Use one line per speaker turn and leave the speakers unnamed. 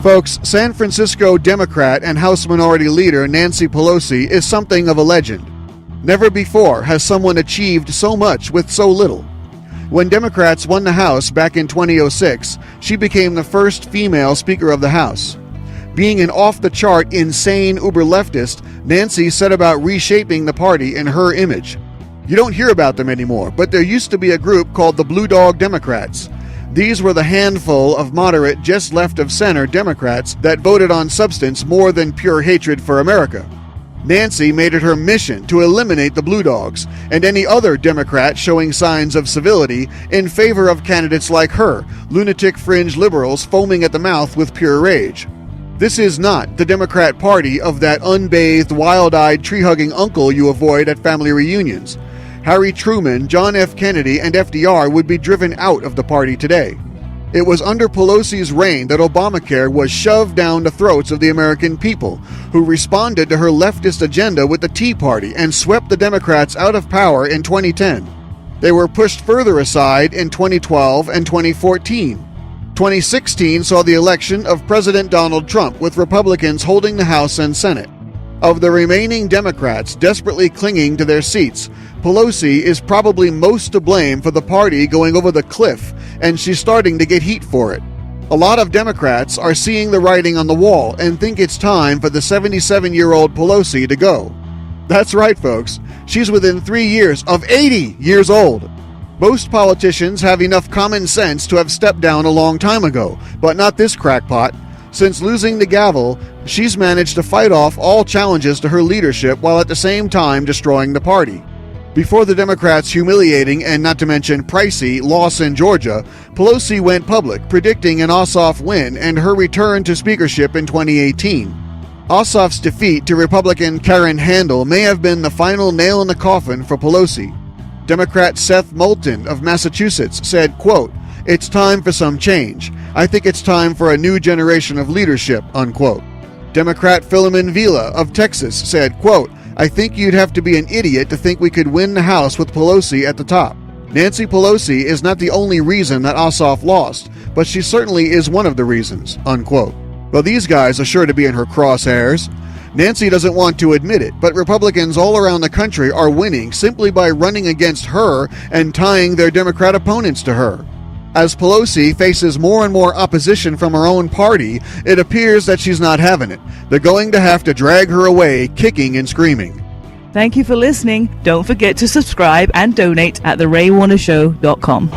Folks, San Francisco Democrat and House Minority Leader Nancy Pelosi is something of a legend. Never before has someone achieved so much with so little. When Democrats won the House back in 2006, she became the first female Speaker of the House. Being an off-the-chart, insane uber-leftist, Nancy set about reshaping the party in her image. You don't hear about them anymore, but there used to be a group called the Blue Dog Democrats. These were the handful of moderate, just left of center Democrats that voted on substance more than pure hatred for America. Nancy made it her mission to eliminate the Blue Dogs and any other Democrat showing signs of civility in favor of candidates like her, lunatic fringe liberals foaming at the mouth with pure rage. This is not the Democrat Party of that unbathed, wild-eyed, tree-hugging uncle you avoid at family reunions. Harry Truman, John F. Kennedy, and FDR would be driven out of the party today. It was under Pelosi's reign that Obamacare was shoved down the throats of the American people, who responded to her leftist agenda with the Tea Party and swept the Democrats out of power in 2010. They were pushed further aside in 2012 and 2014. 2016 saw the election of President Donald Trump, with Republicans holding the House and Senate. Of the remaining Democrats desperately clinging to their seats, Pelosi is probably most to blame for the party going over the cliff, and she's starting to get heat for it. A lot of Democrats are seeing the writing on the wall and think it's time for the 77-year-old Pelosi to go. That's right, folks. She's within 3 years of 80 years old. Most politicians have enough common sense to have stepped down a long time ago, but not this crackpot. Since losing the gavel, she's managed to fight off all challenges to her leadership while at the same time destroying the party. Before the Democrats' humiliating and not to mention pricey loss in Georgia, Pelosi went public predicting an Ossoff win and her return to speakership in 2018. Ossoff's defeat to Republican Karen Handel may have been the final nail in the coffin for Pelosi. Democrat Seth Moulton of Massachusetts said, quote, "It's time for some change. I think it's time for a new generation of leadership," unquote. Democrat Philemon Vila of Texas said, quote, "I think you'd have to be an idiot to think we could win the House with Pelosi at the top. Nancy Pelosi is not the only reason that Ossoff lost, but she certainly is one of the reasons," unquote. Well, these guys are sure to be in her crosshairs. Nancy doesn't want to admit it, but Republicans all around the country are winning simply by running against her and tying their Democrat opponents to her. As Pelosi faces more and more opposition from her own party, it appears that she's not having it. They're going to have to drag her away, kicking and screaming.
Thank you for listening. Don't forget to subscribe and donate at theraywarnershow.com.